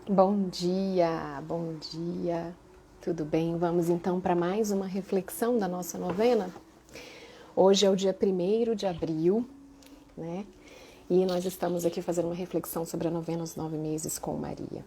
Bom dia, bom dia. Tudo bem? Vamos então para mais uma reflexão da nossa novena. Hoje é o dia 1º de abril, né? E nós estamos aqui fazendo uma reflexão sobre a novena Os 9 Meses com Maria.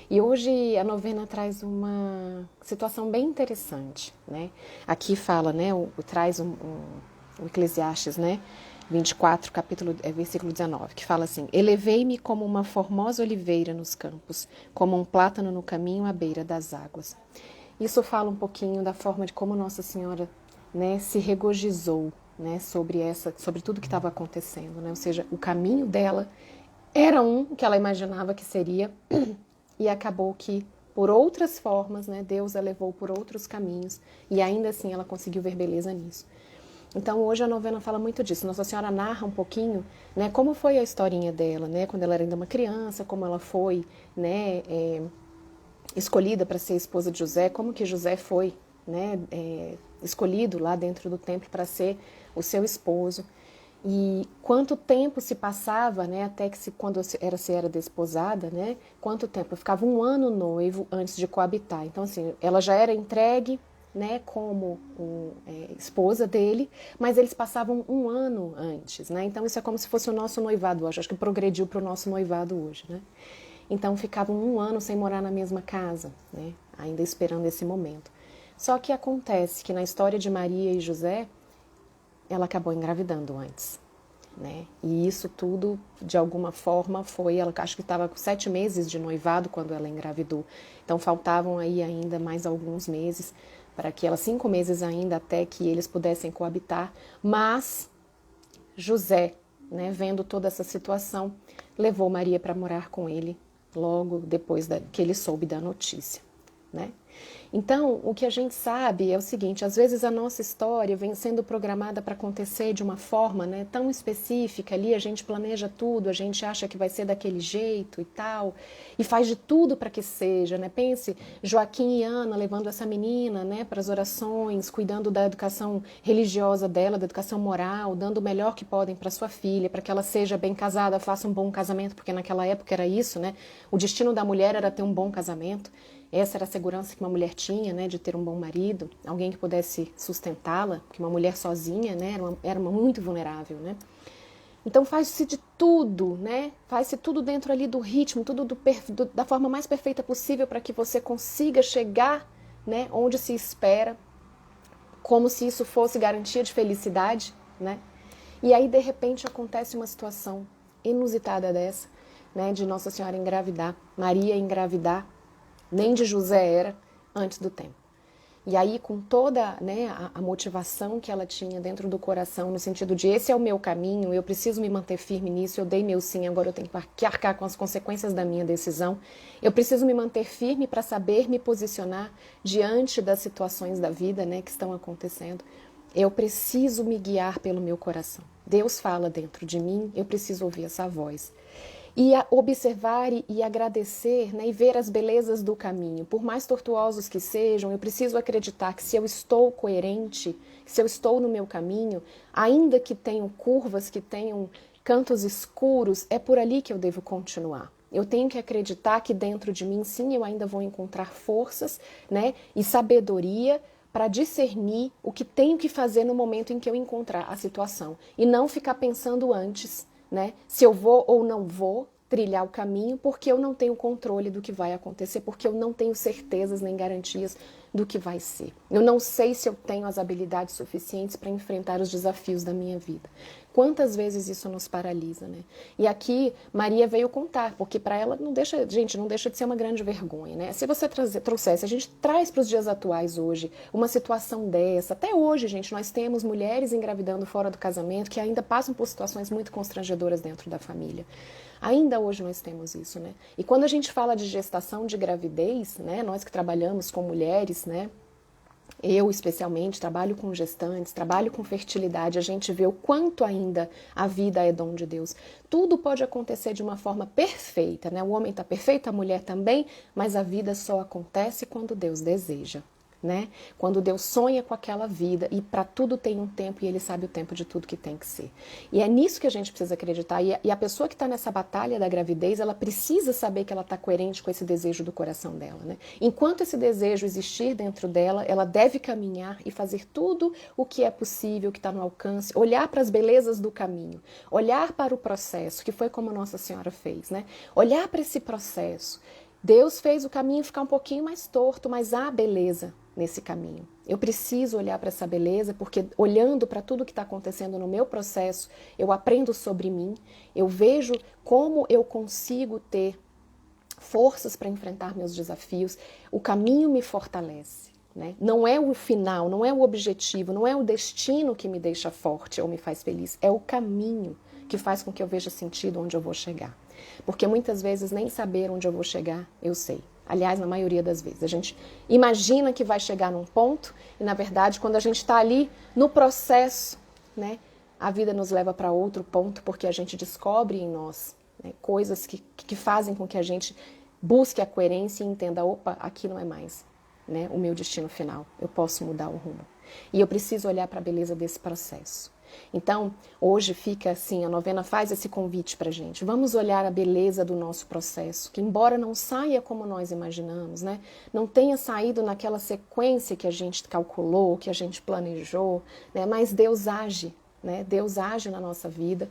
E hoje a novena traz uma situação bem interessante, né? Aqui fala, né? Traz o Eclesiastes, né? 24, versículo 19, que fala assim: Elevei-me como uma formosa oliveira nos campos, como um plátano no caminho à beira das águas. Isso fala um pouquinho da forma de como Nossa Senhora, né, se regozijou, né, sobre tudo que estava acontecendo, né? Ou seja, o caminho dela era um que ela imaginava que seria e acabou que por outras formas, né, Deus a levou por outros caminhos e ainda assim ela conseguiu ver beleza nisso. Então hoje a novena fala muito disso. Nossa Senhora narra um pouquinho, né, como foi a historinha dela, né, quando ela era ainda uma criança, como ela foi, né, escolhida para ser esposa de José, como que José foi, né, escolhido lá dentro do templo para ser o seu esposo. E quanto tempo se passava, né, até que quando se era desposada, né, quanto tempo? Eu ficava 1 ano noivo antes de coabitar. Então, assim, ela já era entregue, né, como esposa dele, mas eles passavam 1 ano antes, né? Então isso é como se fosse o nosso noivado hoje. Acho que progrediu para o nosso noivado hoje, né? Então ficavam 1 ano sem morar na mesma casa, né? Ainda esperando esse momento. Só que acontece que na história de Maria e José, ela acabou engravidando antes, né? E isso tudo, de alguma forma, foi... Ela acho que estava com 7 meses de noivado quando ela engravidou. Então faltavam aí ainda mais alguns meses para que ela... 5 meses ainda até que eles pudessem coabitar. Mas José, né, vendo toda essa situação, levou Maria para morar com ele logo depois que ele soube da notícia, né? Então, o que a gente sabe é o seguinte: às vezes a nossa história vem sendo programada para acontecer de uma forma, né, tão específica ali, a gente planeja tudo, a gente acha que vai ser daquele jeito e tal, e faz de tudo para que seja, né? Pense Joaquim e Ana levando essa menina, né, para as orações, cuidando da educação religiosa dela, da educação moral, dando o melhor que podem para sua filha, para que ela seja bem casada, faça um bom casamento, porque naquela época era isso, né? O destino da mulher era ter um bom casamento. Essa era a segurança que uma mulher tinha, né, de ter um bom marido, alguém que pudesse sustentá-la, porque uma mulher sozinha, né, era muito vulnerável, né? Então faz-se de tudo, né? Faz-se tudo dentro ali do ritmo, tudo da forma mais perfeita possível para que você consiga chegar, né, onde se espera, como se isso fosse garantia de felicidade, né? E aí de repente acontece uma situação inusitada dessa, né, de Nossa Senhora engravidar, Maria engravidar. Nem de José era antes do tempo. E aí, com toda, né, a motivação que ela tinha dentro do coração, no sentido de esse é o meu caminho, eu preciso me manter firme nisso, eu dei meu sim, agora eu tenho que arcar com as consequências da minha decisão. Eu preciso me manter firme para saber me posicionar diante das situações da vida, né, que estão acontecendo. Eu preciso me guiar pelo meu coração. Deus fala dentro de mim, eu preciso ouvir essa voz. E observar e agradecer, né, e ver as belezas do caminho. Por mais tortuosos que sejam, eu preciso acreditar que se eu estou coerente, se eu estou no meu caminho, ainda que tenham curvas, que tenham cantos escuros, é por ali que eu devo continuar. Eu tenho que acreditar que dentro de mim, sim, eu ainda vou encontrar forças, né, e sabedoria para discernir o que tenho que fazer no momento em que eu encontrar a situação. E não ficar pensando antes, né, se eu vou ou não vou trilhar o caminho, porque eu não tenho controle do que vai acontecer, porque eu não tenho certezas nem garantias do que vai ser. Eu não sei se eu tenho as habilidades suficientes para enfrentar os desafios da minha vida. Quantas vezes isso nos paralisa, né? E aqui Maria veio contar, porque para ela não deixa, gente, não deixa de ser uma grande vergonha, né? Se você trouxesse, a gente traz para os dias atuais hoje uma situação dessa. Até hoje, gente, nós temos mulheres engravidando fora do casamento que ainda passam por situações muito constrangedoras dentro da família. Ainda hoje nós temos isso, né? E quando a gente fala de gestação, de gravidez, né? Nós que trabalhamos com mulheres, né? Eu, especialmente, trabalho com gestantes, trabalho com fertilidade, a gente vê o quanto ainda a vida é dom de Deus. Tudo pode acontecer de uma forma perfeita, né? O homem está perfeito, a mulher também, mas a vida só acontece quando Deus deseja. né? Quando Deus sonha com aquela vida e para tudo tem um tempo e Ele sabe o tempo de tudo que tem que ser. E é nisso que a gente precisa acreditar. E a pessoa que está nessa batalha da gravidez, ela precisa saber que ela está coerente com esse desejo do coração dela, né? Enquanto esse desejo existir dentro dela, ela deve caminhar e fazer tudo o que é possível, que está no alcance, olhar para as belezas do caminho, olhar para o processo, que foi como Nossa Senhora fez, né? Olhar para esse processo. Deus fez o caminho ficar um pouquinho mais torto, mas há beleza nesse caminho. Eu preciso olhar para essa beleza, porque olhando para tudo que está acontecendo no meu processo, eu aprendo sobre mim, eu vejo como eu consigo ter forças para enfrentar meus desafios, o caminho me fortalece. Né? Não é o final, não é o objetivo, não é o destino que me deixa forte ou me faz feliz, é o caminho que faz com que eu veja sentido onde eu vou chegar. Porque muitas vezes nem saber onde eu vou chegar, eu sei. Aliás, na maioria das vezes. A gente imagina que vai chegar num ponto e, na verdade, quando a gente está ali no processo, né, a vida nos leva para outro ponto porque a gente descobre em nós, né, coisas que fazem com que a gente busque a coerência e entenda, opa, aqui não é mais, né, o meu destino final. Eu posso mudar o rumo. E eu preciso olhar para a beleza desse processo. Então, hoje fica assim, a novena faz esse convite para a gente. Vamos olhar a beleza do nosso processo, que embora não saia como nós imaginamos, né, não tenha saído naquela sequência que a gente calculou, que a gente planejou, né, mas Deus age, né, Deus age na nossa vida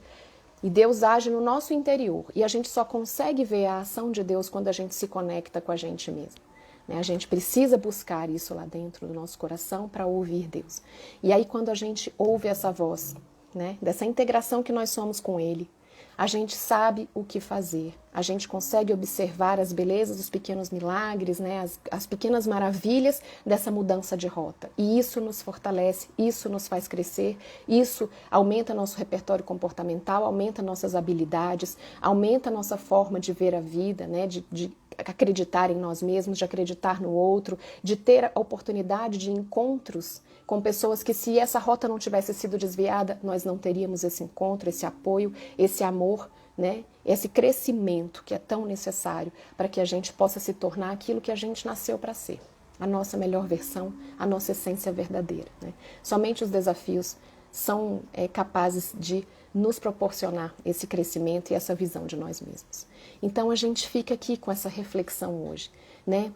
e Deus age no nosso interior. E a gente só consegue ver a ação de Deus quando a gente se conecta com a gente mesmo. A gente precisa buscar isso lá dentro do nosso coração para ouvir Deus. E aí quando a gente ouve essa voz, né, dessa integração que nós somos com Ele, a gente sabe o que fazer. A gente consegue observar as belezas, os pequenos milagres, né, as pequenas maravilhas dessa mudança de rota. E isso nos fortalece, isso nos faz crescer, isso aumenta nosso repertório comportamental, aumenta nossas habilidades, aumenta nossa forma de ver a vida, né, de acreditar em nós mesmos, de acreditar no outro, de ter a oportunidade de encontros com pessoas que, se essa rota não tivesse sido desviada, nós não teríamos esse encontro, esse apoio, esse amor, né? Esse crescimento que é tão necessário para que a gente possa se tornar aquilo que a gente nasceu para ser, a nossa melhor versão, a nossa essência verdadeira, né? Somente os desafios são capazes de nos proporcionar esse crescimento e essa visão de nós mesmos. Então a gente fica aqui com essa reflexão hoje, né?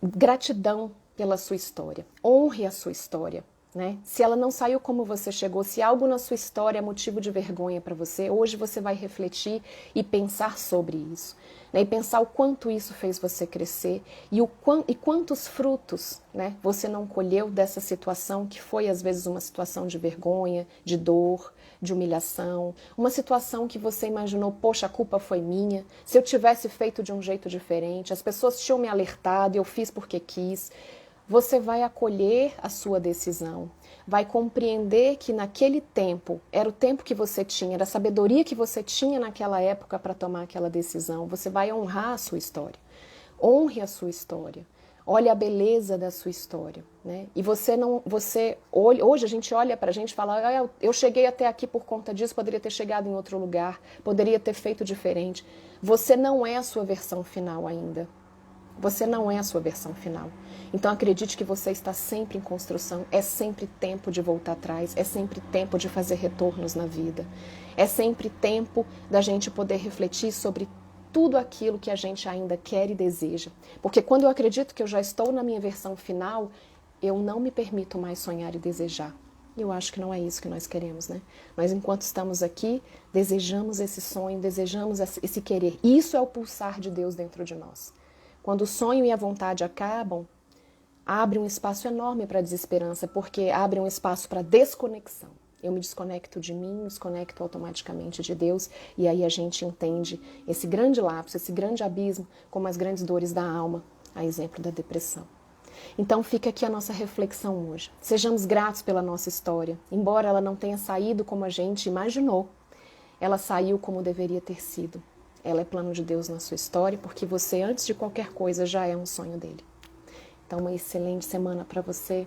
Gratidão pela sua história, honre a sua história, né? Se ela não saiu como você chegou, se algo na sua história é motivo de vergonha para você, hoje você vai refletir e pensar sobre isso, né? E pensar o quanto isso fez você crescer e quantos frutos, né, você não colheu dessa situação que foi às vezes uma situação de vergonha, de dor, de humilhação, uma situação que você imaginou, poxa, a culpa foi minha, se eu tivesse feito de um jeito diferente, as pessoas tinham me alertado e eu fiz porque quis. Você vai acolher a sua decisão, vai compreender que naquele tempo, era o tempo que você tinha, era a sabedoria que você tinha naquela época para tomar aquela decisão. Você vai honrar a sua história, honre a sua história, olhe a beleza da sua história, né? E hoje a gente olha para a gente e fala, eu cheguei até aqui por conta disso, poderia ter chegado em outro lugar, poderia ter feito diferente. Você não é a sua versão final ainda. Você não é a sua versão final. Então acredite que você está sempre em construção, é sempre tempo de voltar atrás, é sempre tempo de fazer retornos na vida. É sempre tempo da gente poder refletir sobre tudo aquilo que a gente ainda quer e deseja. Porque quando eu acredito que eu já estou na minha versão final, eu não me permito mais sonhar e desejar. E eu acho que não é isso que nós queremos, né? Nós, enquanto estamos aqui, desejamos esse sonho, desejamos esse querer. Isso é o pulsar de Deus dentro de nós. Quando o sonho e a vontade acabam, abre um espaço enorme para a desesperança, porque abre um espaço para desconexão. Eu me desconecto de mim, me desconecto automaticamente de Deus, e aí a gente entende esse grande lapso, esse grande abismo, como as grandes dores da alma, a exemplo da depressão. Então fica aqui a nossa reflexão hoje. Sejamos gratos pela nossa história, embora ela não tenha saído como a gente imaginou, ela saiu como deveria ter sido. Ela é plano de Deus na sua história, porque você, antes de qualquer coisa, já é um sonho dele. Então, uma excelente semana para você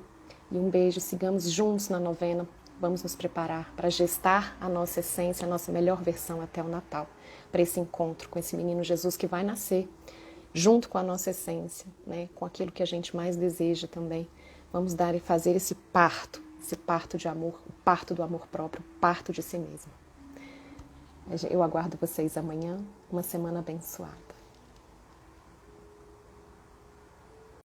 e um beijo. Sigamos juntos na novena. Vamos nos preparar para gestar a nossa essência, a nossa melhor versão até o Natal, para esse encontro com esse menino Jesus que vai nascer junto com a nossa essência, né? Com aquilo que a gente mais deseja também, Vamos dar e fazer esse parto de amor, o parto do amor próprio, o parto de si mesmo. Eu aguardo vocês amanhã, uma semana abençoada.